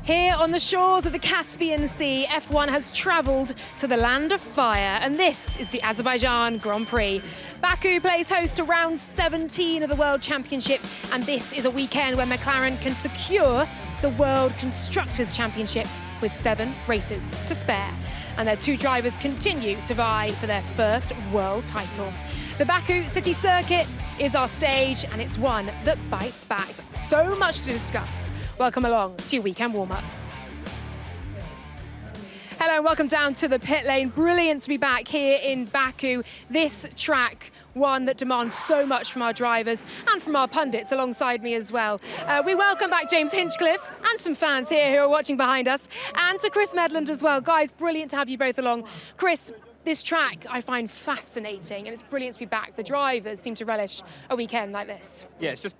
Here on the shores of the Caspian Sea, F1 has travelled to the land of fire, and this is the Azerbaijan Grand Prix. Baku plays host to round 17 of the World Championship, and this is a weekend where McLaren can secure the World Constructors' Championship with 7 races to spare. And their 2 drivers continue to vie for their first world title. The Baku City Circuit is our stage, and it's one that bites back. So much to discuss. Welcome along to your weekend warm-up. Hello and welcome down to the pit lane. Brilliant to be back here in Baku. This track, one that demands so much from our drivers and from our pundits alongside me as well. We welcome back James Hinchcliffe and some fans here who are watching behind us, and to Chris Medland as well. Guys, brilliant to have you both along. Chris, this track I find fascinating, and it's brilliant to be back. The drivers seem to relish a weekend like this. Yeah, it's just,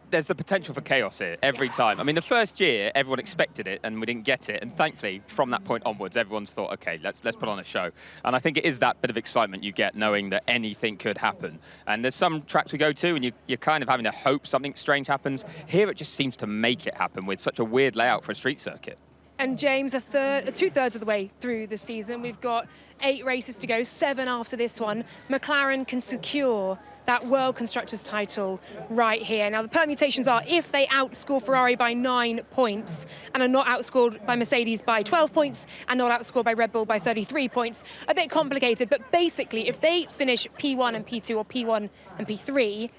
there's the potential for chaos here every time. I mean, the first year, everyone expected it and we didn't get it. And thankfully, from that point onwards, everyone's thought, okay, let's put on a show. And I think it is that bit of excitement you get knowing that anything could happen. And there's some tracks we go to and you're kind of having to hope something strange happens. Here, it just seems to make it happen with such a weird layout for a street circuit. And James, two-thirds of the way through the season, we've got 8 races to go, 7 after this one. McLaren can secure that World Constructors title right here. Now, the permutations are if they outscore Ferrari by 9 points and are not outscored by Mercedes by 12 points and not outscored by Red Bull by 33 points. A bit complicated, but basically, if they finish P1 and P2 or P1 and P3,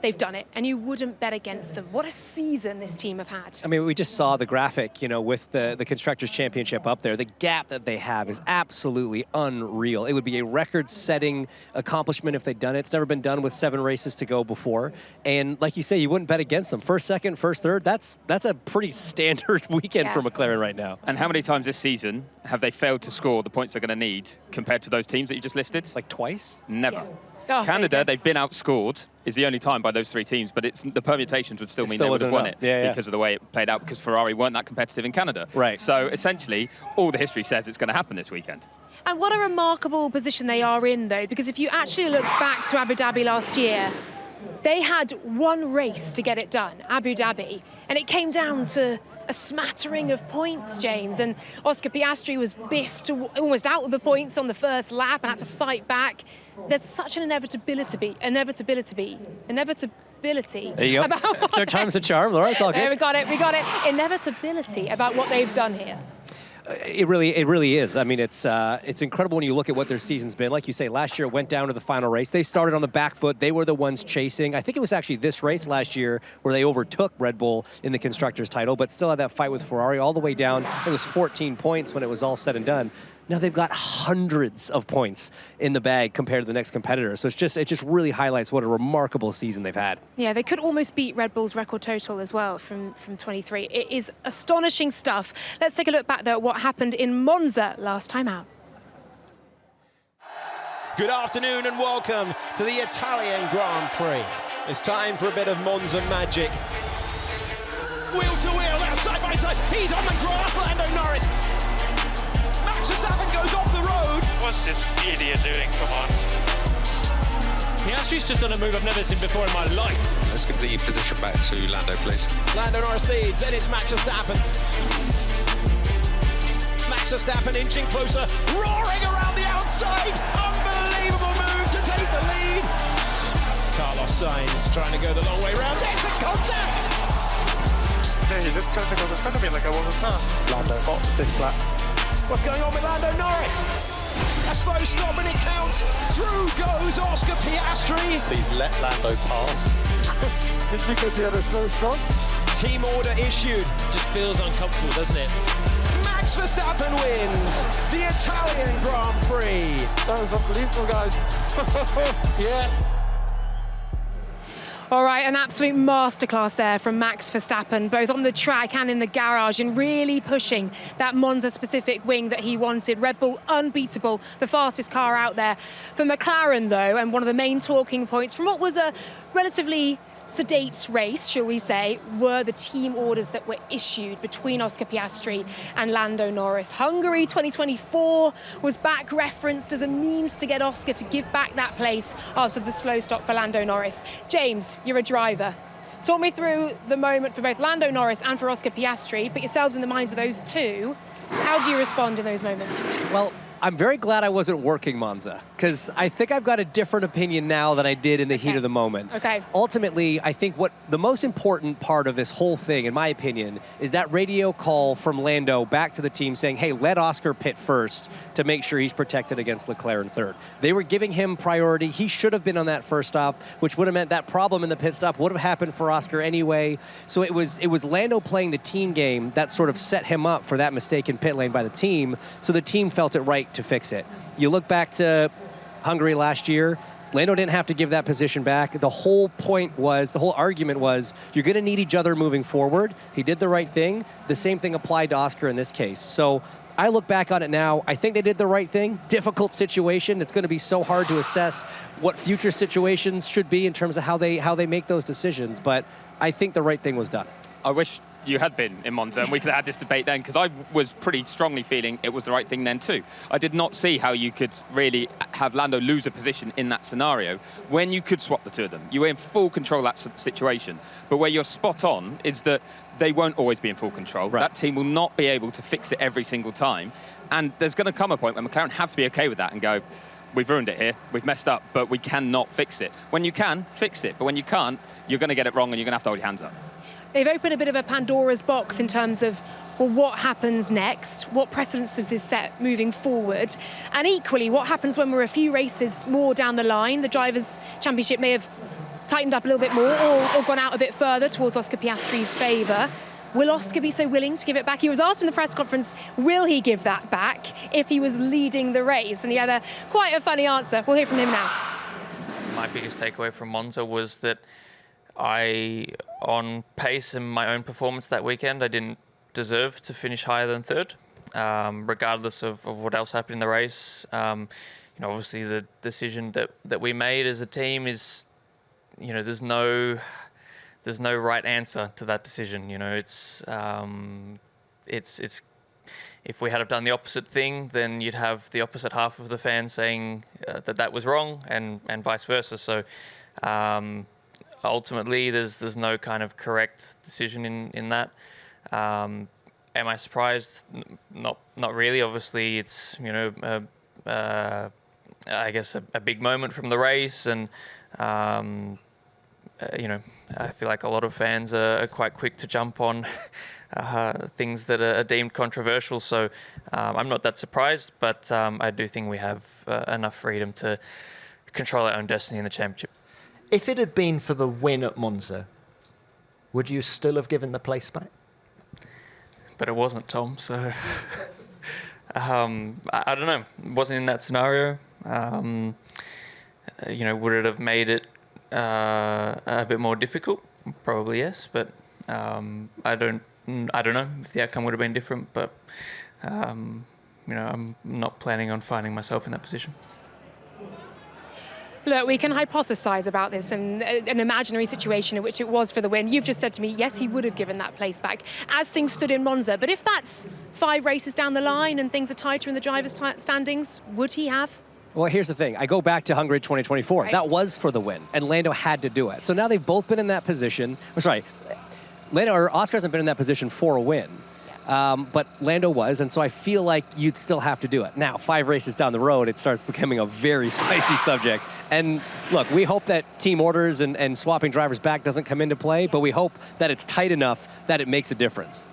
they've done it, and you wouldn't bet against them. What a season this team have had. I mean, we just saw the graphic, you know, with the Constructors' Championship up there. The gap that they have is absolutely unreal. It would be a record-setting accomplishment if they'd done it. It's never been done with 7 races to go before. And like you say, you wouldn't bet against them. First, second, first, third, that's a pretty standard weekend for McLaren right now. And how many times this season have they failed to score the points they're going to need compared to those teams that you just listed? Like twice? Never. Yeah. Oh, Canada, they've been outscored, is the only time by those 3 teams, but it's the permutations would still mean they would have won it because of the way it played out, because Ferrari weren't that competitive in Canada. Right. So essentially, all the history says it's going to happen this weekend. And what a remarkable position they are in, though, because if you actually look back to Abu Dhabi last year, they had 1 race to get it done, Abu Dhabi, and it came down to a smattering of points, James, and Oscar Piastri was biffed almost out of the points on the first lap and had to fight back. There's such an inevitability. There you go. Third time's a charm, Laura, it's all good. There, we got it. Inevitability about what they've done here. It really is. I mean, it's incredible when you look at what their season's been. Like you say, last year it went down to the final race. They started on the back foot. They were the ones chasing. I think it was actually this race last year where they overtook Red Bull in the Constructors' title, but still had that fight with Ferrari all the way down. It was 14 points when it was all said and done. Now they've got hundreds of points in the bag compared to the next competitor. So it just really highlights what a remarkable season they've had. Yeah, they could almost beat Red Bull's record total as well from 23. It is astonishing stuff. Let's take a look back, though, at what happened in Monza last time out. Good afternoon and welcome to the Italian Grand Prix. It's time for a bit of Monza magic. Wheel to wheel, now side by side. He's on the grass, Lando Norris. Max Verstappen goes off the road. What's this idiot doing? Come on. Piastri's just done a move I've never seen before in my life. Let's give the position back to Lando, please. Lando Norris leads, then it's Max Verstappen. Max Verstappen inching closer, roaring around the outside. Unbelievable move to take the lead. Carlos Sainz trying to go the long way round. There's the contact. Hey, you just technical in front of me like I wasn't fast. Lando hot, this lap. What's going on with Lando Norris? A slow stop and it counts. Through goes Oscar Piastri. Please let Lando pass. Just because he had a slow stop? Team order issued. Just feels uncomfortable, doesn't it? Max Verstappen wins the Italian Grand Prix. That was unbelievable, guys. Yes. All right, an absolute masterclass there from Max Verstappen, both on the track and in the garage, and really pushing that Monza-specific wing that he wanted. Red Bull unbeatable, the fastest car out there. For McLaren, though, and one of the main talking points from what was a relatively sedate race, shall we say, were the team orders that were issued between Oscar Piastri and Lando Norris. Hungary 2024 was back referenced as a means to get Oscar to give back that place after the slow stop for Lando Norris. James, you're a driver. Talk me through the moment for both Lando Norris and for Oscar Piastri. Put yourselves in the minds of those two. How do you respond in those moments? Well, I'm very glad I wasn't working Monza, because I think I've got a different opinion now than I did in the heat of the moment. Okay. Ultimately, I think what the most important part of this whole thing, in my opinion, is that radio call from Lando back to the team saying, hey, let Oscar pit first to make sure he's protected against Leclerc in third. They were giving him priority. He should have been on that first stop, which would have meant that problem in the pit stop would have happened for Oscar anyway. So it was Lando playing the team game that sort of set him up for that mistake in pit lane by the team, so the team felt it right to fix it. You look back to Hungary last year, Lando didn't have to give that position back. The whole argument was, you're going to need each other moving forward. He did the right thing. The same thing applied to Oscar in this case. So I look back on it now, I think they did the right thing. Difficult situation. It's going to be so hard to assess what future situations should be in terms of how they make those decisions, but I think the right thing was done. I wish you had been in Monza and we could have had this debate then, because I was pretty strongly feeling it was the right thing then too. I did not see how you could really have Lando lose a position in that scenario when you could swap the two of them. You were in full control of that situation. But where you're spot on is that they won't always be in full control. Right. That team will not be able to fix it every single time. And there's going to come a point when McLaren have to be okay with that and go, we've ruined it here, we've messed up, but we cannot fix it. When you can, fix it. But when you can't, you're going to get it wrong and you're going to have to hold your hands up. They've opened a bit of a Pandora's box in terms of, well, what happens next? What precedents does this set moving forward? And equally, what happens when we're a few races more down the line? The Drivers' Championship may have tightened up a little bit more or gone out a bit further towards Oscar Piastri's favour. Will Oscar be so willing to give it back? He was asked in the press conference, will he give that back if he was leading the race? And he had quite a funny answer. We'll hear from him now. My biggest takeaway from Monza was that on pace and my own performance that weekend, I didn't deserve to finish higher than third, regardless of what else happened in the race. Obviously the decision that we made as a team is, there's no right answer to that decision. It's if we had have done the opposite thing, then you'd have the opposite half of the fans saying that was wrong, and vice versa. So. Ultimately, there's no kind of correct decision in that. Am I surprised? Not really. Obviously, it's I guess a big moment from the race, and I feel like a lot of fans are quite quick to jump on things that are deemed controversial. So I'm not that surprised, but I do think we have enough freedom to control our own destiny in the championship. If it had been for the win at Monza, would you still have given the place back? But it wasn't, Tom, so I don't know. It wasn't in that scenario. Would it have made it a bit more difficult? Probably yes, but I don't know if the outcome would have been different, but I'm not planning on finding myself in that position. Look, we can hypothesize about this and an imaginary situation in which it was for the win. You've just said to me, yes, he would have given that place back as things stood in Monza. But if that's 5 races down the line and things are tighter in the drivers' standings, would he have? Well, here's the thing. I go back to Hungary 2024. Right. That was for the win, and Lando had to do it. So now they've both been in that position. Oscar hasn't been in that position for a win. But Lando was, and so I feel like you'd still have to do it. Now, 5 races down the road, it starts becoming a very spicy subject. And look, we hope that team orders and swapping drivers back doesn't come into play, but we hope that it's tight enough that it makes a difference.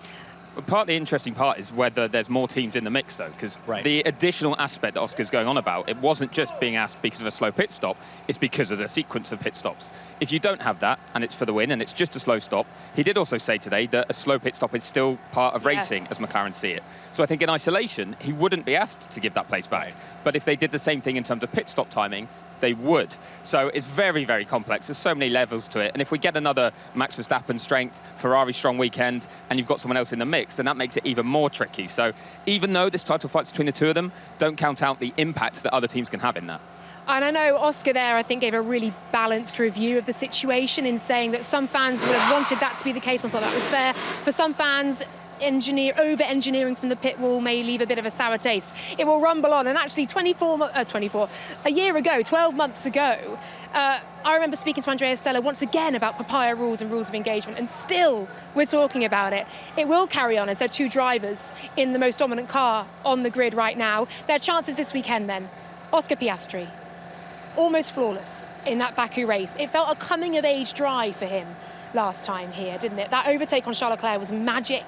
But part of the interesting part is whether there's more teams in the mix, though, because the additional aspect that Oscar's going on about, it wasn't just being asked because of a slow pit stop, it's because of the sequence of pit stops. If you don't have that, and it's for the win, and it's just a slow stop, he did also say today that a slow pit stop is still part of racing, as McLaren see it. So I think in isolation, he wouldn't be asked to give that place back. But if they did the same thing in terms of pit stop timing, they would. So it's very, very complex. There's so many levels to it. And if we get another Max Verstappen strength, Ferrari strong weekend, and you've got someone else in the mix, then that makes it even more tricky. So even though this title fight's between the two of them, don't count out the impact that other teams can have in that. And I know Oscar there, I think, gave a really balanced review of the situation in saying that some fans would have wanted that to be the case and thought that was fair. For some fans, over-engineering from the pit wall may leave a bit of a sour taste. It will rumble on, and actually 12 months ago, I remember speaking to Andrea Stella once again about papaya rules and rules of engagement, and still we're talking about it. It will carry on as there are two drivers in the most dominant car on the grid right now. Their chances this weekend then. Oscar Piastri, almost flawless in that Baku race. It felt a coming-of-age drive for him last time here, didn't it? That overtake on Charles Leclerc was magic.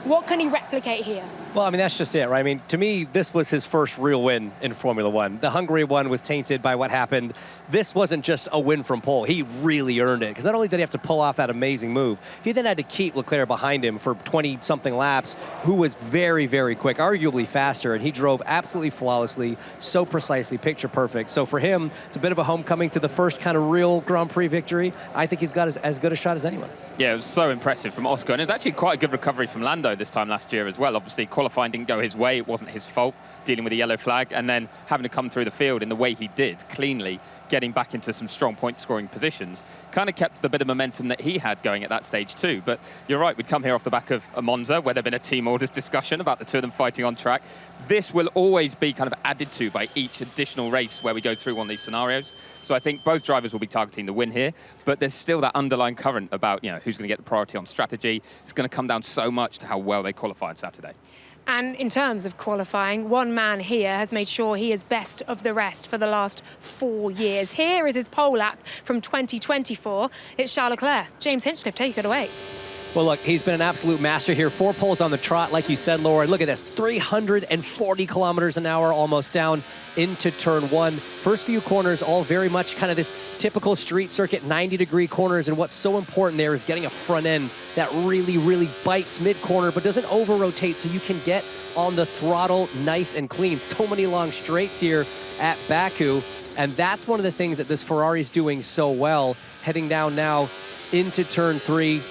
What can he replicate here? Well, I mean, that's just it, right? I mean, to me, this was his first real win in Formula One. The Hungary one was tainted by what happened. This wasn't just a win from pole. He really earned it, because not only did he have to pull off that amazing move, he then had to keep Leclerc behind him for 20-something laps, who was very, very quick, arguably faster, and he drove absolutely flawlessly, so precisely, picture perfect. So for him, it's a bit of a homecoming to the first kind of real Grand Prix victory. I think he's got as good a shot as anyone. Yeah, it was so impressive from Oscar, and it was actually quite a good recovery from Lando this time last year as well. Obviously, qualifying didn't go his way. It wasn't his fault, dealing with a yellow flag, and then having to come through the field in the way he did, cleanly, getting back into some strong point-scoring positions, kind of kept the bit of momentum that he had going at that stage too. But you're right, we'd come here off the back of a Monza, where there'd been a team orders discussion about the two of them fighting on track. This will always be kind of added to by each additional race where we go through one of these scenarios. So I think both drivers will be targeting the win here, but there's still that underlying current about, you know, who's going to get the priority on strategy. It's going to come down so much to how well they qualified Saturday. And in terms of qualifying, one man here has made sure he is best of the rest for the last 4 years. Here is his pole lap from 2024. It's Charles Leclerc. James Hinchcliffe, take it away. Well, look, he's been an absolute master here. 4 poles on the trot, like you said, Laura. Look at this, 340 kilometers an hour, almost down into turn 1. First few corners, all very much kind of this typical street circuit, 90-degree corners. And what's so important there is getting a front end that really, really bites mid-corner, but doesn't over-rotate, so you can get on the throttle nice and clean. So many long straights here at Baku. And that's one of the things that this Ferrari is doing so well, heading down now into turn 3.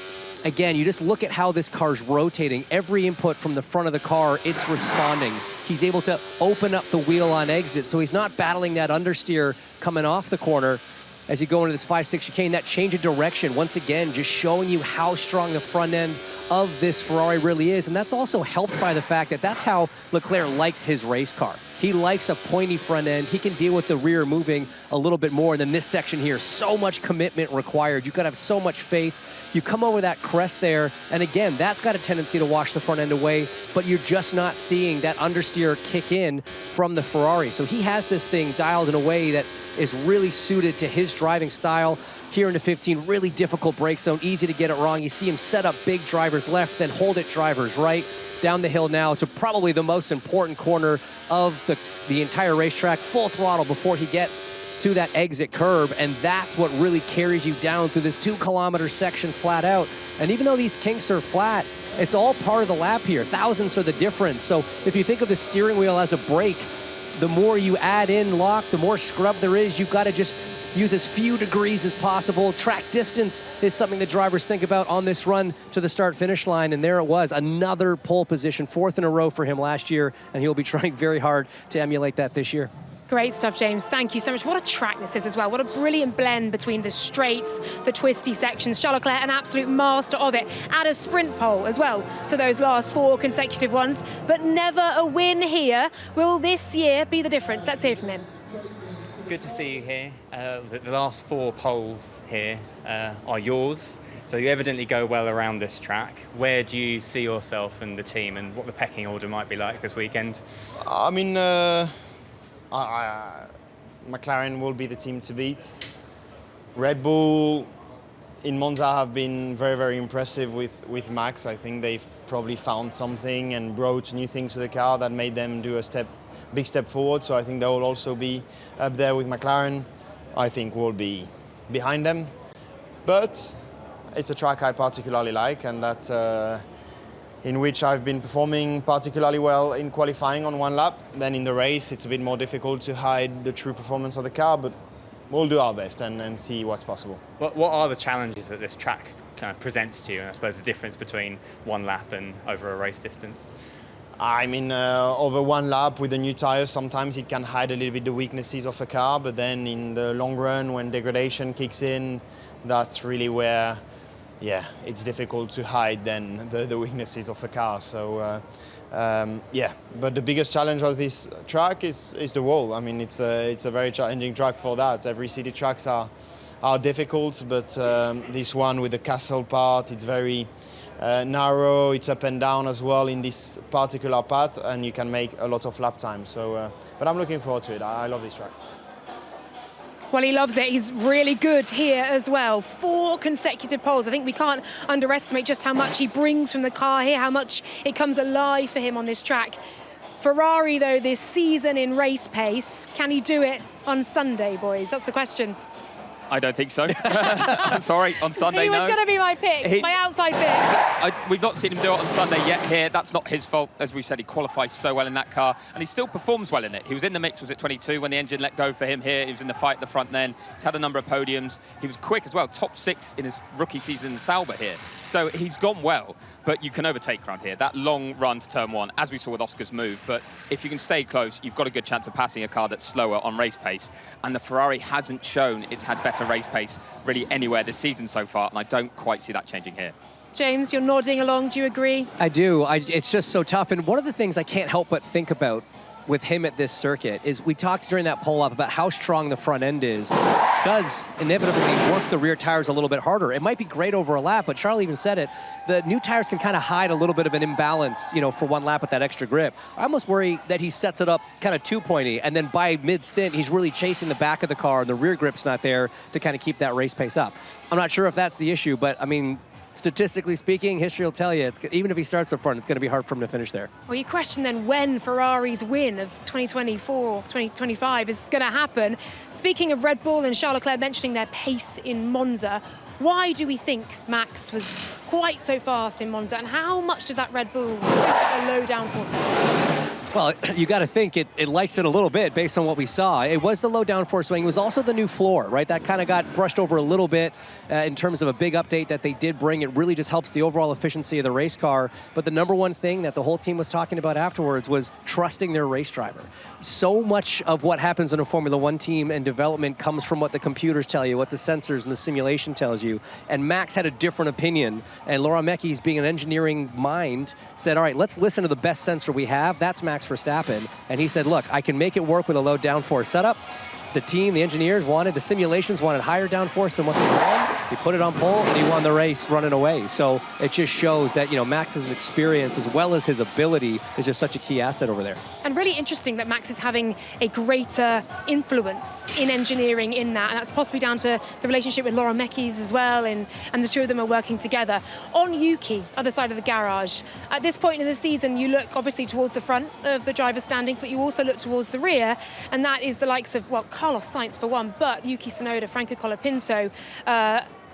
Again, you just look at how this car's rotating. Every input from the front of the car, it's responding. He's able to open up the wheel on exit, so he's not battling that understeer coming off the corner as you go into this 5-6 chicane. That change of direction, once again, just showing you how strong the front end of this Ferrari really is. And that's also helped by the fact that that's how Leclerc likes his race car. He likes a pointy front end. He can deal with the rear moving a little bit more. And then this section here, so much commitment required. You've got to have so much faith. You come over that crest there, and again, that's got a tendency to wash the front end away, but you're just not seeing that understeer kick in from the Ferrari. So he has this thing dialed in a way that is really suited to his driving style. Here into 15, really difficult brake zone, easy to get it wrong. You see him set up big drivers left, then hold it drivers right. Down the hill now to probably the most important corner of the entire racetrack, full throttle before he gets to that exit curb, and that's what really carries you down through this 2-kilometer section flat out. And even though these kinks are flat, it's all part of the lap here. Thousandths are the difference. So if you think of the steering wheel as a brake, the more you add in lock, the more scrub there is. You've got to just use as few degrees as possible. Track distance is something that drivers think about on this run to the start-finish line, and there it was, another pole position, 4th in a row for him last year, and he'll be trying very hard to emulate that this year. Great stuff, James. Thank you so much. What a track this is as well. What a brilliant blend between the straights, the twisty sections. Charles Leclerc, an absolute master of it. Add a sprint pole as well to those last 4 consecutive ones, but never a win here. Will this year be the difference? Let's hear from him. Good to see you here. The last 4 poles here are yours, so you evidently go well around this track. Where do you see yourself and the team, and what the pecking order might be like this weekend? I mean, McLaren will be the team to beat. Red Bull in Monza have been very, very impressive with Max. I think they've probably found something and brought new things to the car that made them do a big step forward. So I think they will also be up there with McLaren. I think we'll be behind them. But it's a track I particularly like, and that in which I've been performing particularly well in qualifying on 1 lap. Then in the race, it's a bit more difficult to hide the true performance of the car, but we'll do our best and see what's possible. What are the challenges that this track kind of presents to you, and I suppose the difference between 1 lap and over a race distance? I mean, over 1 lap with the new tires, sometimes it can hide a little bit the weaknesses of a car, but then in the long run, when degradation kicks in, that's really where yeah, it's difficult to hide then the weaknesses of a car. So yeah, but the biggest challenge of this track is the wall. I mean, it's a very challenging track for that. Every city tracks are difficult, but this one with the castle part, it's very narrow, it's up and down as well in this particular part, and you can make a lot of lap time. So, but I'm looking forward to it. I love this track. Well, he loves it. He's really good here as well. 4 consecutive poles. I think we can't underestimate just how much he brings from the car here, how much it comes alive for him on this track. Ferrari, though, this season in race pace, can he do it on Sunday, boys? That's the question. I don't think so. I'm sorry, on Sunday, He was going to be my pick, my outside pick. We've not seen him do it on Sunday yet here. That's not his fault. As we said, he qualifies so well in that car, and he still performs well in it. He was in the mix, was it 22, when the engine let go for him here. He was in the fight at the front then. He's had a number of podiums. He was quick as well, top 6 in his rookie season in Sauber here. So he's gone well, but you can overtake around here. That long run to turn 1, as we saw with Oscar's move, but if you can stay close, you've got a good chance of passing a car that's slower on race pace. And the Ferrari hasn't shown it's had better race pace really anywhere this season so far, and I don't quite see that changing here. James, you're nodding along. Do you agree? I do. It's just so tough. And one of the things I can't help but think about with him at this circuit is we talked during that poll up about how strong the front end is. Does inevitably work the rear tires a little bit harder. It might be great over a lap, but Charlie even said it, the new tires can kind of hide a little bit of an imbalance, you know, for one lap with that extra grip. I almost worry that he sets it up kind of too pointy, and then by mid-stint, he's really chasing the back of the car, and the rear grip's not there to kind of keep that race pace up. I'm not sure if that's the issue, but I mean, statistically speaking, history will tell you, even if he starts up front, it's going to be hard for him to finish there. Well, you question then when Ferrari's win of 2024, 2025 is going to happen. Speaking of Red Bull and Charles Leclerc mentioning their pace in Monza, why do we think Max was quite so fast in Monza, and how much does that Red Bull suit a low downforce setting? Well, you got to think it likes it a little bit based on what we saw. It was the low downforce swing. It was also the new floor, right? That kind of got brushed over a little bit in terms of a big update that they did bring. It really just helps the overall efficiency of the race car. But the number one thing that the whole team was talking about afterwards was trusting their race driver. So much of what happens in a Formula One team and development comes from what the computers tell you, what the sensors and the simulation tells you. And Max had a different opinion. And Laura Mecki's, being an engineering mind, said, all right, let's listen to the best sensor we have. That's Max Verstappen, and he said, look, I can make it work with a low downforce setup. The team, the engineers the simulations wanted higher downforce than what they won. He put it on pole, and he won the race running away. So it just shows that, you know, Max's experience as well as his ability is just such a key asset over there. And really interesting that Max is having a greater influence in engineering in that, and that's possibly down to the relationship with Laura Mecki's as well, and the two of them are working together. On Yuki, other side of the garage, at this point in the season, you look obviously towards the front of the driver's standings, but you also look towards the rear, and that is the likes of, well, Carlos Sainz for one, but Yuki Tsunoda, Franco Colapinto.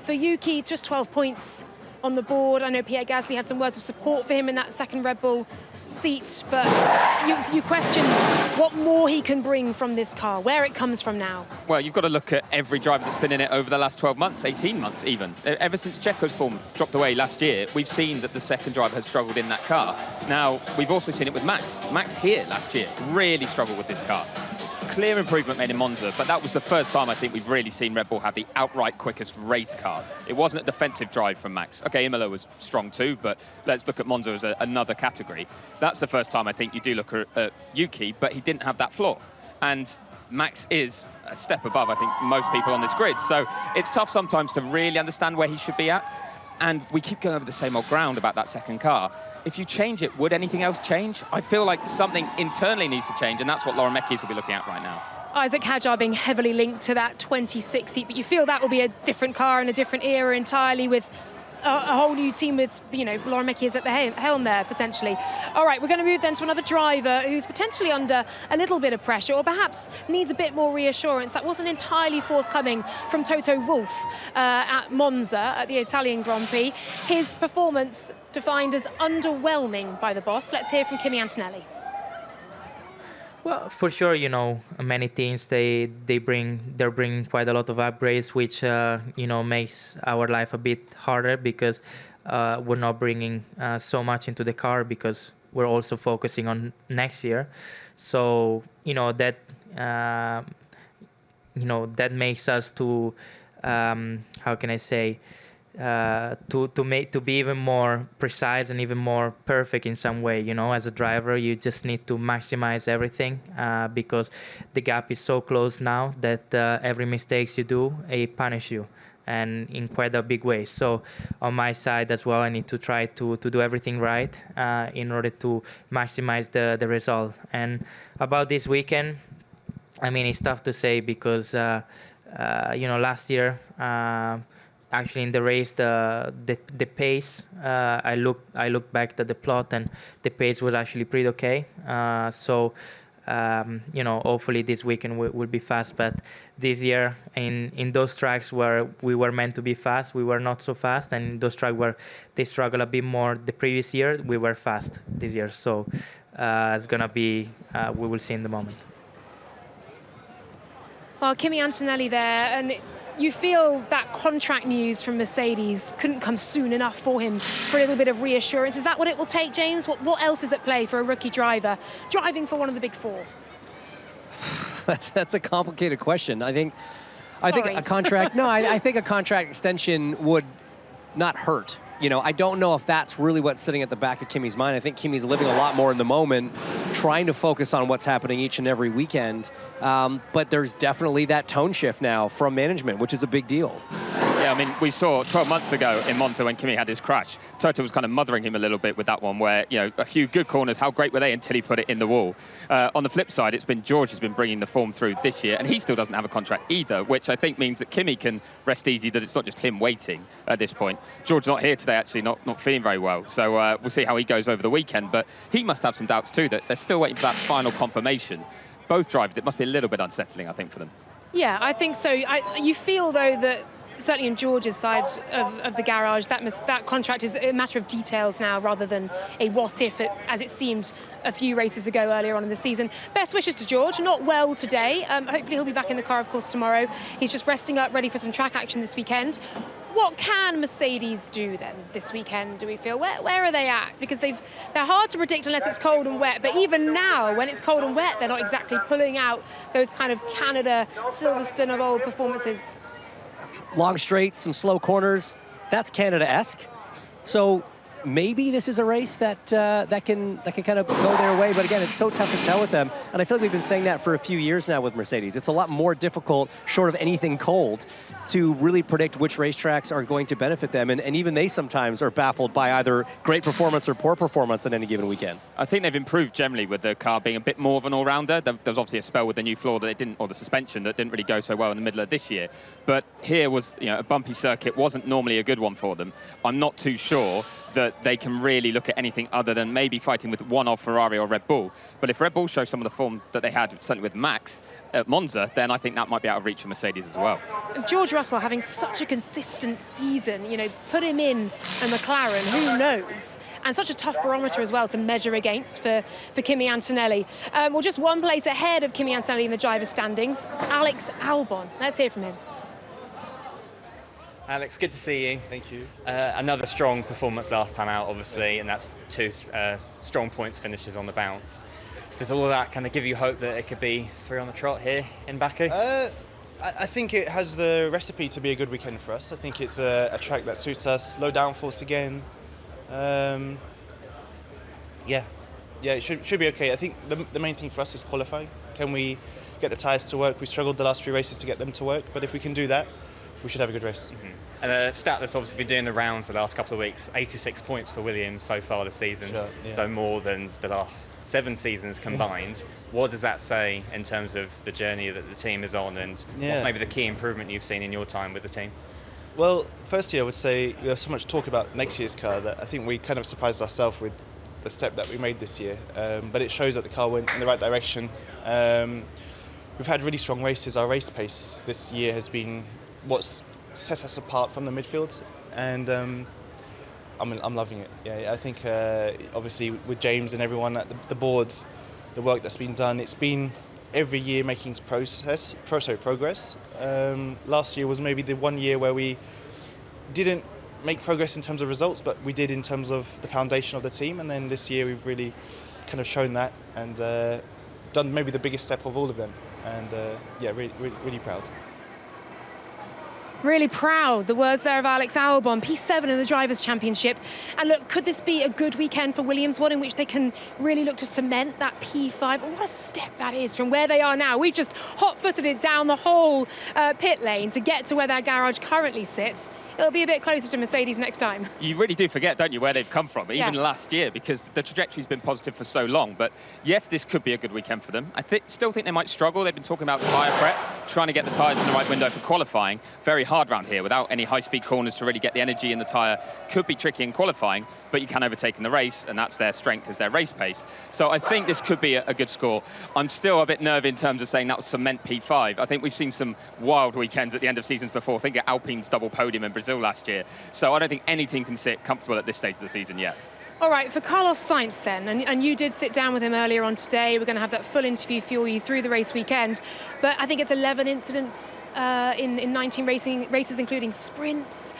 For Yuki, just 12 points on the board. I know Pierre Gasly had some words of support for him in that second Red Bull seat, but you question what more he can bring from this car, where it comes from now. Well, you've got to look at every driver that's been in it over the last 12 months, 18 months even. Ever since Checo's form dropped away last year, we've seen that the second driver has struggled in that car. Now, we've also seen it with Max. Max here last year really struggled with this car. Clear improvement made in Monza, but that was the first time I think we've really seen Red Bull have the outright quickest race car. It wasn't a defensive drive from Max. Okay, Imola was strong too, but let's look at Monza as another category. That's the first time I think you do look at Yuki, but he didn't have that flaw. And Max is a step above, I think, most people on this grid. So it's tough sometimes to really understand where he should be at. And we keep going over the same old ground about that second car. If you change it, would anything else change? I feel like something internally needs to change, and that's what Laura Mecki's will be looking at right now. Isaac Hadjar being heavily linked to that 26 seat, but you feel that will be a different car in a different era entirely, with a whole new team with, you know, Laura Mecki is at the helm there, potentially. All right, we're going to move then to another driver who's potentially under a little bit of pressure, or perhaps needs a bit more reassurance. That wasn't entirely forthcoming from Toto Wolff at Monza at the Italian Grand Prix. His performance defined as underwhelming by the boss. Let's hear from Kimi Antonelli. Well, for sure, you know, many teams they're bringing quite a lot of upgrades, which you know, makes our life a bit harder, because we're not bringing so much into the car, because we're also focusing on next year. So that makes us to how can I say, to be even more precise and even more perfect in some way. As a driver, you just need to maximize everything because the gap is so close now that every mistake you do, it punish you, and in quite a big way. So on my side as well, I need to try to do everything right in order to maximize the result. And about this weekend, I mean, it's tough to say because last year. Actually, in the race, the pace, I looked back at the plot, and the pace was actually pretty okay. Hopefully this weekend will be fast. But this year, in those tracks where we were meant to be fast, we were not so fast. And in those tracks where they struggled a bit more the previous year, we were fast this year. So it's gonna be, we will see in the moment. Well, Kimi Antonelli there, and you feel that contract news from Mercedes couldn't come soon enough for him for a little bit of reassurance. Is that what it will take, James? What else is at play for a rookie driver driving for one of the big four? That's a complicated question. I think a contract. No, I think a contract extension would not hurt. I don't know if that's really what's sitting at the back of Kimi's mind. I think Kimi's living a lot more in the moment, trying to focus on what's happening each and every weekend. But there's definitely that tone shift now from management, which is a big deal. Yeah, I mean, we saw 12 months ago in Monza when Kimi had his crash, Toto was kind of mothering him a little bit with that one where, a few good corners, how great were they until he put it in the wall. On the flip side, it's been George who's been bringing the form through this year, and he still doesn't have a contract either, which I think means that Kimi can rest easy, that it's not just him waiting at this point. George's not here today, actually, not feeling very well, so we'll see how he goes over the weekend, but he must have some doubts too, that they're still waiting for that final confirmation. Both drivers, it must be a little bit unsettling, I think, for them. Yeah, I think so. You feel, though, that certainly in George's side of the garage, that contract is a matter of details now rather than a what-if, as it seemed a few races ago earlier on in the season. Best wishes to George. Not well today. Hopefully he'll be back in the car, of course, tomorrow. He's just resting up, ready for some track action this weekend. What can Mercedes do then this weekend, do we feel? Where are they at? Because they're hard to predict unless it's cold and wet, but even now, when it's cold and wet, they're not exactly pulling out those kind of Canada, Silverstone of old performances. Long straights, some slow corners, that's Canada-esque. So maybe this is a race that can kind of go their way, but again, it's so tough to tell with them. And I feel like we've been saying that for a few years now with Mercedes. It's a lot more difficult, short of anything cold, to really predict which racetracks are going to benefit them. And even they sometimes are baffled by either great performance or poor performance on any given weekend. I think they've improved generally with the car being a bit more of an all-rounder. There was obviously a spell with the new floor that it didn't, or the suspension that didn't really go so well in the middle of this year. But here was, a bumpy circuit, wasn't normally a good one for them. I'm not too sure that they can really look at anything other than maybe fighting with one of Ferrari or Red Bull. But if Red Bull show some of the form that they had, certainly with Max at Monza, then I think that might be out of reach for Mercedes as well. George Russell having such a consistent season, put him in a McLaren, who knows? And such a tough barometer as well to measure against for Kimi Antonelli. Well, just one place ahead of Kimi Antonelli in the driver's standings, it's Alex Albon. Let's hear from him. Alex, good to see you. Thank you. Another strong performance last time out, obviously, and that's 2 strong points finishes on the bounce. Does all of that kind of give you hope that it could be 3 on the trot here in Baku? I think it has the recipe to be a good weekend for us. I think it's a track that suits us. Low downforce again. It should be okay. I think the main thing for us is qualifying. Can we get the tyres to work? We struggled the last few races to get them to work, but if we can do that, we should have a good race. Mm-hmm. And a stat that's obviously been doing the rounds the last couple of weeks, 86 points for Williams so far this season, sure, yeah. So more than the last 7 seasons combined. What does that say in terms of the journey that the team is on, and what's maybe the key improvement you've seen in your time with the team? Well, firstly, I would say there's so much talk about next year's car that I think we kind of surprised ourselves with the step that we made this year, but it shows that the car went in the right direction. We've had really strong races. Our race pace this year has been what's set us apart from the midfield, and I'm loving it. Yeah, I think obviously with James and everyone at the board, the work that's been done, it's been every year making progress. Last year was maybe the one year where we didn't make progress in terms of results, but we did in terms of the foundation of the team, and then this year we've really kind of shown that and done maybe the biggest step of all of them, and really proud. Really proud, the words there of Alex Albon, P7 in the Drivers' Championship. And look, could this be a good weekend for Williams, one in which they can really look to cement that P5? Oh, what a step that is from where they are now. We've just hot-footed it down the whole pit lane to get to where their garage currently sits. It'll be a bit closer to Mercedes next time. You really do forget, don't you, where they've come from, even last year, because the trajectory's been positive for so long. But yes, this could be a good weekend for them. I still think they might struggle. They've been talking about tyre prep, trying to get the tyres in the right window for qualifying. Very hard round here without any high-speed corners to really get the energy in the tyre. Could be tricky in qualifying, but you can overtake in the race, and that's their strength, is their race pace. So I think this could be a good score. I'm still a bit nervy in terms of saying that was cement P5. I think we've seen some wild weekends at the end of seasons before. Think of Alpine's double podium in Brazil last year. So I don't think any team can sit comfortable at this stage of the season yet. All right, for Carlos Sainz then, and you did sit down with him earlier on today. We're going to have that full interview for you through the race weekend. But I think it's 11 incidents in 19 races, including sprints.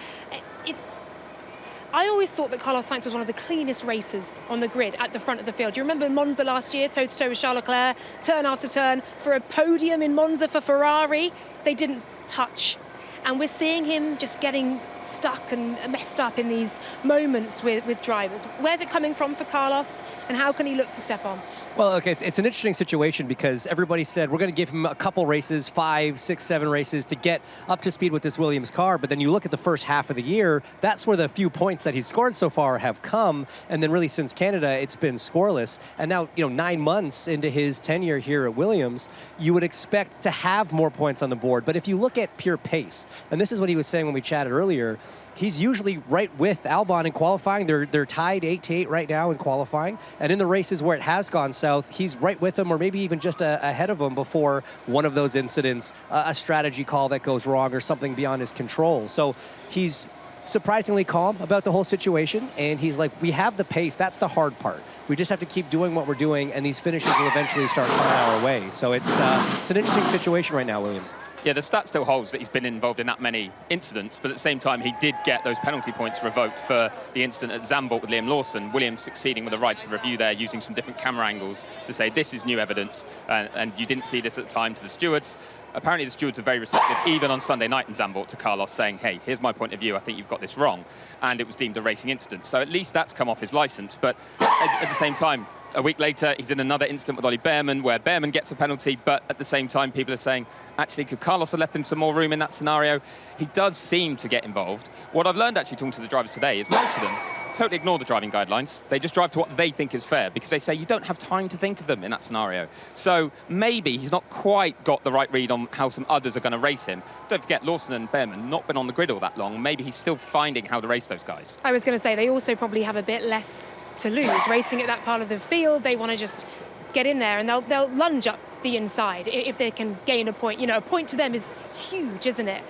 I always thought that Carlos Sainz was one of the cleanest racers on the grid at the front of the field. Do you remember Monza last year, toe-to-toe with Charles Leclerc, turn after turn, for a podium in Monza for Ferrari? They didn't touch. And we're seeing him just getting stuck and messed up in these moments with drivers. Where's it coming from for Carlos, and how can he look to step on? Well, okay, it's an interesting situation because everybody said we're going to give him a couple races, 5, 6, 7 races to get up to speed with this Williams car. But then you look at the first half of the year, that's where the few points that he's scored so far have come. And then really since Canada, it's been scoreless. And now, 9 months into his tenure here at Williams, you would expect to have more points on the board. But if you look at pure pace, and this is what he was saying when we chatted earlier, he's usually right with Albon in qualifying. They're tied 8-8 right now in qualifying. And in the races where it has gone south, he's right with them or maybe even just ahead of them before one of those incidents, a strategy call that goes wrong or something beyond his control. So he's surprisingly calm about the whole situation. And he's like, we have the pace. That's the hard part. We just have to keep doing what we're doing, and these finishes will eventually start coming our way. So it's an interesting situation right now, Williams. Yeah, the stat still holds that he's been involved in that many incidents, but at the same time, he did get those penalty points revoked for the incident at Zandvoort with Liam Lawson. Williams succeeding with a right of review there, using some different camera angles to say this is new evidence, and you didn't see this at the time to the stewards. Apparently the stewards are very receptive, even on Sunday night in Zandvoort, to Carlos saying, hey, here's my point of view, I think you've got this wrong. And it was deemed a racing incident. So at least that's come off his licence. But at the same time, a week later, he's in another incident with Ollie Behrman, where Behrman gets a penalty, but at the same time, people are saying, actually, could Carlos have left him some more room in that scenario? He does seem to get involved. What I've learned actually talking to the drivers today is most of them totally ignore the driving guidelines. They just drive to what they think is fair, because they say you don't have time to think of them in that scenario. So maybe he's not quite got the right read on how some others are going to race him. Don't forget, Lawson and Behrman not been on the grid all that long. Maybe he's still finding how to race those guys. I was going to say, they also probably have a bit less to lose. Racing at that part of the field, they want to just get in there, and they'll lunge up the inside if they can gain a point. A point to them is huge, isn't it?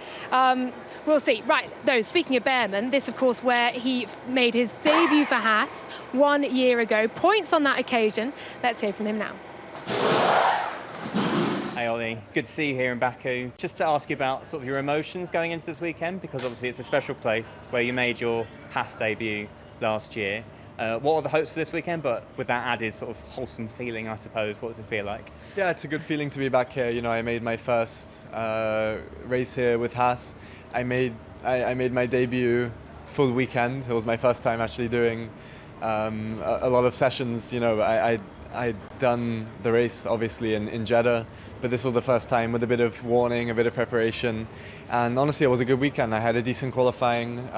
We'll see. Right, though, speaking of Behrman, this, of course, where he made his debut for Haas 1 year ago. Points on that occasion. Let's hear from him now. Hey Ollie, good to see you here in Baku. Just to ask you about sort of your emotions going into this weekend, because obviously it's a special place where you made your Haas debut last year. What are the hopes for this weekend, but with that added sort of wholesome feeling, I suppose? What does it feel like? Yeah, it's a good feeling to be back here. I made my first race here with Haas. I made my debut full weekend. It was my first time actually doing a lot of sessions. I'd done the race obviously in Jeddah, but this was the first time with a bit of warning, a bit of preparation, and honestly it was a good weekend. I had a decent qualifying,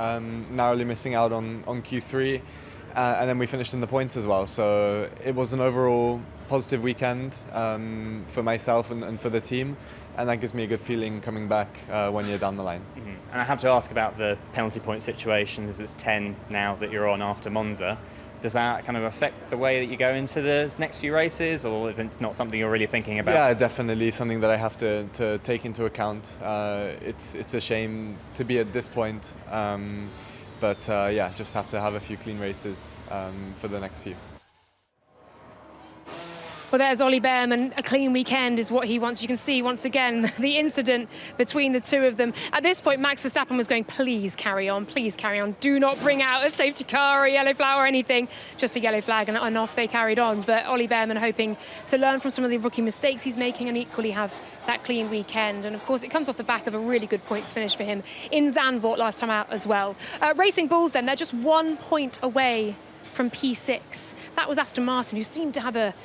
narrowly missing out on Q3, and then we finished in the points as well. So it was an overall positive weekend for myself and for the team, and that gives me a good feeling coming back 1 year down the line. Mm-hmm. And I have to ask about the penalty point situation, as it's 10 now that you're on after Monza. Does that kind of affect the way that you go into the next few races, or is it not something you're really thinking about? Yeah, definitely something that I have to take into account. It's a shame to be at this point, but yeah, just have to have a few clean races for the next few. Well, Well, there's Ollie Behrman. A clean weekend is what he wants. You can see once again the incident between the two of them. At this point, Max Verstappen was going, please carry on, please carry on. Do not bring out a safety car or a yellow flag or anything. Just a yellow flag, and off they carried on. But Ollie Behrman hoping to learn from some of the rookie mistakes he's making and equally have that clean weekend. And of course, it comes off the back of a really good points finish for him in Zandvoort last time out as well. Racing Bulls then, they're just 1 point away from P6. That was Aston Martin, who seemed to have a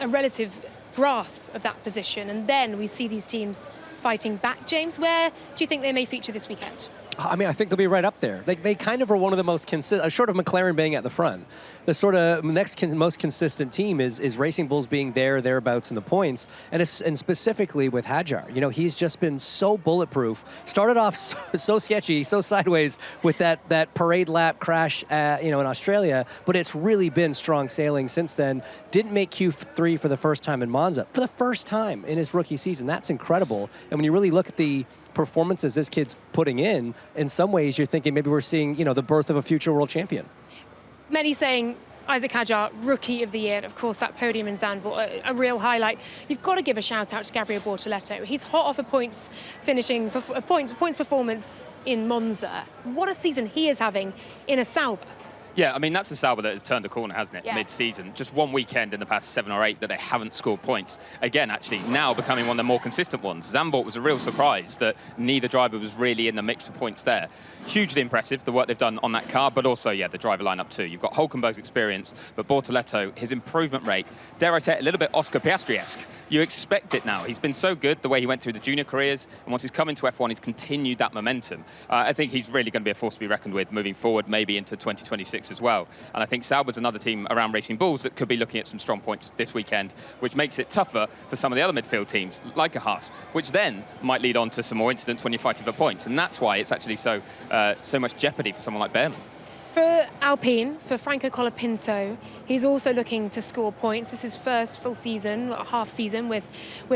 relative grasp of that position. And then we see these teams fighting back. James, where do you think they may feature this weekend? I mean, I think they'll be right up there. They kind of are one of the most consistent, short of McLaren being at the front. The sort of next most consistent team is Racing Bulls being thereabouts in the points, and specifically with Hadjar. You know, he's just been so bulletproof. Started off so sketchy, so sideways with that parade lap crash, in Australia, but it's really been strong sailing since then. Didn't make Q3 for the first time in Monza, for the first time in his rookie season. That's incredible. And when you really look at the performances this kid's putting in some ways you're thinking maybe we're seeing, the birth of a future world champion. Many saying Isaac Hadjar, Rookie of the Year. Of course, that podium in Zandvoort, a real highlight. You've got to give a shout out to Gabriel Bortoleto. He's hot off a points performance in Monza. What a season he is having in a Sauber. Yeah, I mean, that's a Sauber that has turned a corner, hasn't it, mid-season? Just one weekend in the past 7 or 8 that they haven't scored points. Again, actually, now becoming one of the more consistent ones. Zandvoort was a real surprise that neither driver was really in the mix for points there. Hugely impressive, the work they've done on that car, but also, the driver lineup too. You've got Hulkenberg's experience, but Bortoleto, his improvement rate, dare I say it, a little bit Oscar Piastri-esque. You expect it now. He's been so good, the way he went through the junior careers, and once he's come into F1, he's continued that momentum. I think he's really going to be a force to be reckoned with moving forward, maybe into 2026 as well. And I think Sauber's another team around Racing Bulls that could be looking at some strong points this weekend, which makes it tougher for some of the other midfield teams, like a Haas, which then might lead on to some more incidents when you're fighting for points. And that's why it's actually so much jeopardy for someone like Behrman. For Alpine, for Franco Colapinto, he's also looking to score points. This is his first full season, half season with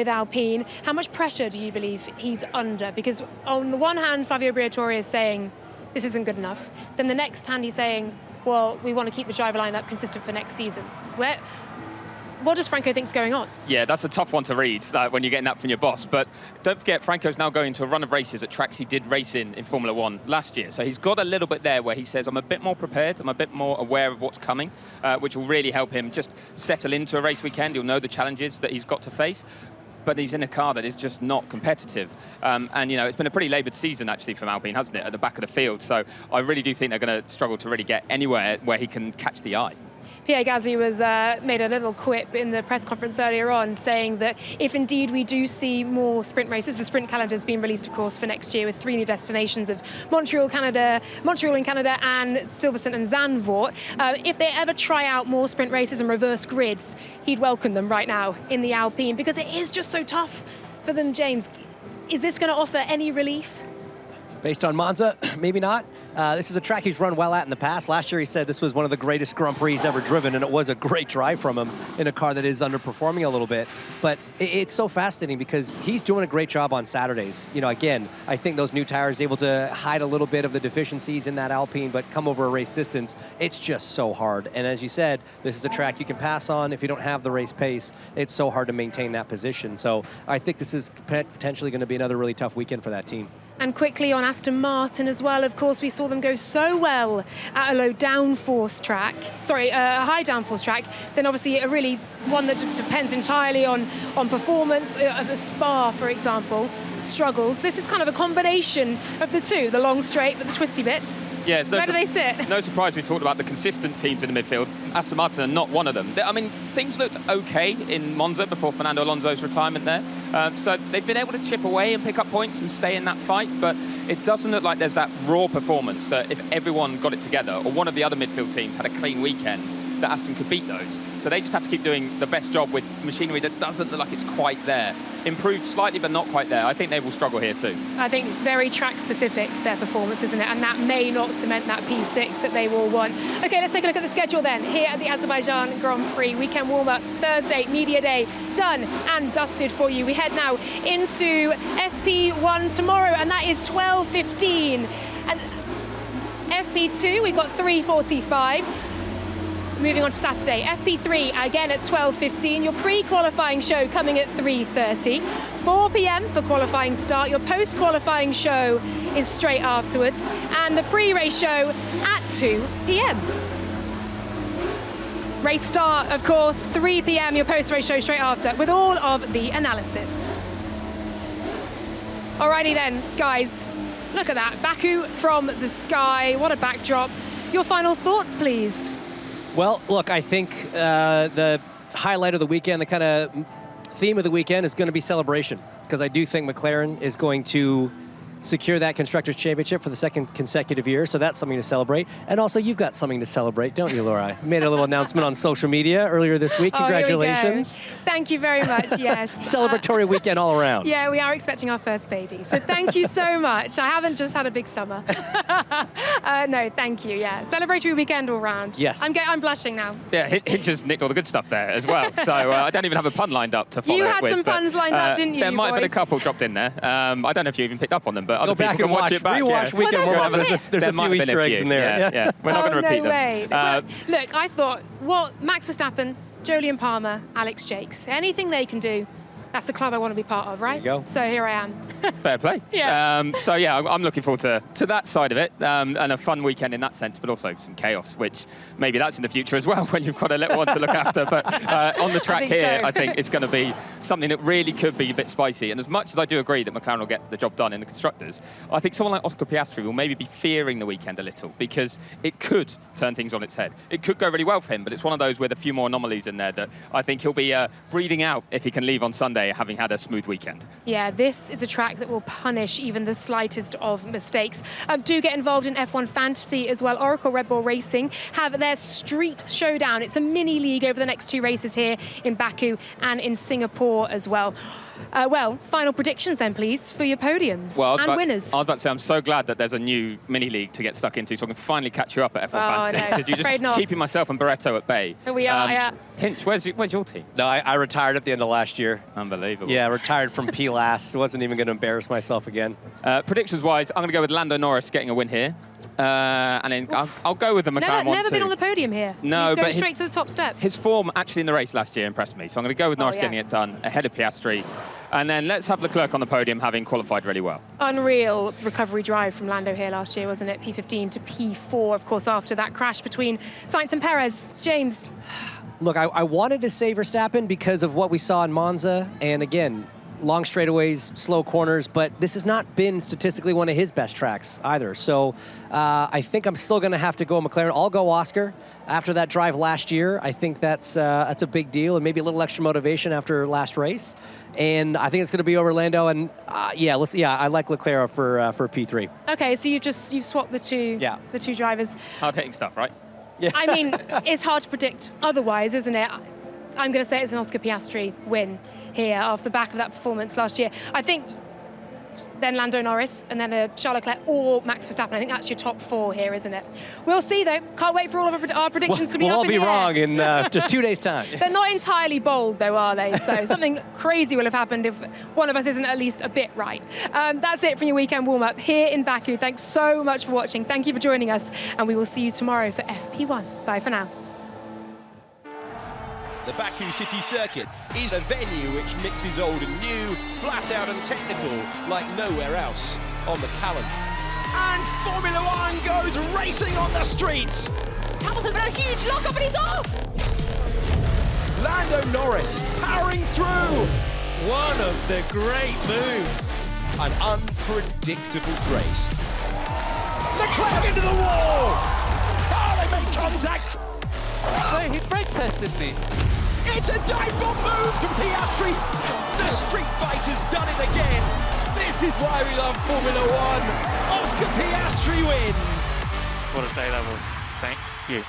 Alpine. How much pressure do you believe he's under? Because on the one hand, Flavio Briatore is saying, this isn't good enough. Then the next hand, he's saying, well, we want to keep the driver lineup consistent for next season. What does Franco think's going on? Yeah, that's a tough one to read when you're getting that from your boss. But don't forget, Franco's now going to a run of races at tracks he did race in Formula One last year. So he's got a little bit there where he says, I'm a bit more prepared, I'm a bit more aware of what's coming, which will really help him just settle into a race weekend. He'll know the challenges that he's got to face. But he's in a car that is just not competitive. And, it's been a pretty laboured season, actually, from Alpine, hasn't it, at the back of the field. So I really do think they're going to struggle to really get anywhere where he can catch the eye. Pierre Gasly made a little quip in the press conference earlier on saying that if indeed we do see more sprint races, the sprint calendar has been released, of course, for next year with 3 new destinations of Montreal in Canada, and Silverstone and Zandvoort. If they ever try out more sprint races and reverse grids, he'd welcome them right now in the Alpine because it is just so tough for them, James. Is this going to offer any relief? Based on Monza, maybe not. This is a track he's run well at in the past. Last year he said this was one of the greatest Grand Prix he's ever driven, and it was a great drive from him in a car that is underperforming a little bit. But it's so fascinating because he's doing a great job on Saturdays. Again, I think those new tires are able to hide a little bit of the deficiencies in that Alpine, but come over a race distance, it's just so hard. And as you said, this is a track you can pass on if you don't have the race pace. It's so hard to maintain that position. So I think this is potentially going to be another really tough weekend for that team. And quickly on Aston Martin as well, of course, we saw them go so well at a low downforce track, a high downforce track, then obviously a really one that depends entirely on performance. The Spa, for example, struggles. This is kind of a combination of the two, the long straight but the twisty bits. Yeah, where do they sit? No surprise we talked about the consistent teams in the midfield. Aston Martin are not one of them. I mean, things looked okay in Monza before Fernando Alonso's retirement there. So they've been able to chip away and pick up points and stay in that fight, but it doesn't look like there's that raw performance that if everyone got it together or one of the other midfield teams had a clean weekend, that Aston could beat those. So they just have to keep doing the best job with machinery that doesn't look like it's quite there. Improved slightly, but not quite there. I think they will struggle here too. I think very track-specific, their performance, isn't it? And that may not cement that P6 that they will want. Okay, let's take a look at the schedule then. Here at the Azerbaijan Grand Prix, weekend warm-up, Thursday, media day, done and dusted for you. We head now into FP1 tomorrow, and that is 12:15. And FP2, we've got 3:45. moving on to Saturday, FP3 again at 12:15. Your pre-qualifying show coming at 3:30. 4 p.m. for qualifying start. Your post-qualifying show is straight afterwards, and the pre-race show at 2 p.m. Race start, of course, 3 p.m. Your post-race show straight after, with all of the analysis. Alrighty then, guys. Look at that, Baku from the sky. What a backdrop. Your final thoughts, please. Well, look, I think the highlight of the weekend, the kind of theme of the weekend is going to be celebration, because I do think McLaren is going to secure that Constructors' Championship for the second consecutive year, so that's something to celebrate. And also, you've got something to celebrate, don't you, Laura? You made a little announcement on social media earlier this week. Congratulations. Thank you very much, yes. Celebratory weekend all around. Yeah, we are expecting our first baby, so thank you so much. I haven't just had a big summer. No, thank you, yeah. Celebratory weekend all round. Yes. I'm blushing now. Yeah, Hinch has nicked all the good stuff there as well, so I don't even have a pun lined up to follow You it had with, some puns lined up, didn't you, There might have been a boys? couple dropped in there. I don't know if you even picked up on them, but other Go back people and can watch, watch it back. rewatch Weekend Warm-Up. There's a few Easter eggs in there. Yeah. We're not going to repeat way. them. Look, I thought, Max Verstappen, Jolyon Palmer, Alex Jakes, anything they can do, that's the club I want to be part of, right? There you go. So here I am. Fair play. Yeah. So yeah, I'm looking forward to that side of it, and a fun weekend in that sense, but also some chaos, which maybe that's in the future as well when you've got a little one to look after. But on the track here, I think it's going to be something that really could be a bit spicy. And as much as I do agree that McLaren will get the job done in the constructors, I think someone like Oscar Piastri will maybe be fearing the weekend a little, because it could turn things on its head. It could go really well for him, but it's one of those with a few more anomalies in there that I think he'll be breathing out if he can leave on Sunday having had a smooth weekend. Yeah, this is a track that will punish even the slightest of mistakes. Do get involved in F1 Fantasy as well. Oracle Red Bull Racing have their Street Showdown. It's a mini league over the next 2 races here in Baku and in Singapore as well. Final predictions then, please, for your podiums and winners. I was about to say, I'm so glad that there's a new mini league to get stuck into, so I can finally catch you up at F1 Fantasy, because you're just keeping myself and Barretto at bay. Here we are, yeah. Hinch, where's your team? No, I retired at the end of last year. Unbelievable. Yeah, retired from P last. Wasn't even going to embarrass myself again. Predictions-wise, I'm going to go with Lando Norris getting a win here. And then I'll go with the McLaren one Never too. been on the podium here. No, He's going but straight to the top step. His form actually in the race last year impressed me, so I'm going to go with Norris getting it done ahead of Piastri. And then let's have Leclerc on the podium, having qualified really well. Unreal recovery drive from Lando here last year, wasn't it? P15 to P4, of course, after that crash between Sainz and Perez. James? Look, I wanted to say Verstappen because of what we saw in Monza, and again, long straightaways, slow corners, but this has not been statistically one of his best tracks either. So I think I'm still going to have to go McLaren. I'll go Oscar after that drive last year. I think that's a big deal, and maybe a little extra motivation after last race. And I think it's going to be over Lando. And I like Leclerc for P3. Okay, so you've swapped the two drivers. Hard-hitting stuff, right? Yeah. I mean, it's hard to predict otherwise, isn't it? I'm going to say it's an Oscar Piastri win here off the back of that performance last year. I think then Lando Norris and then Charles Leclerc or Max Verstappen. I think that's your top 4 here, isn't it? We'll see, though. Can't wait for all of our predictions to be we'll up all in be the wrong air. in just 2 days' time. They're not entirely bold, though, are they? So something crazy will have happened if one of us isn't at least a bit right. That's it from your weekend warm-up here in Baku. Thanks so much for watching. Thank you for joining us, and we will see you tomorrow for FP1. Bye for now. The Baku City Circuit is a venue which mixes old and new, flat out and technical, like nowhere else on the calendar. And Formula One goes racing on the streets! Hamilton's got a huge lock-up and he's off! Lando Norris powering through! One of the great moves. An unpredictable race. Leclerc into the wall! Oh, they make contact! Wait, he brake tested me. It's a dive bomb move from Piastri. The street fighter's done it again. This is why we love Formula One. Oscar Piastri wins. What a day that was. Thank you.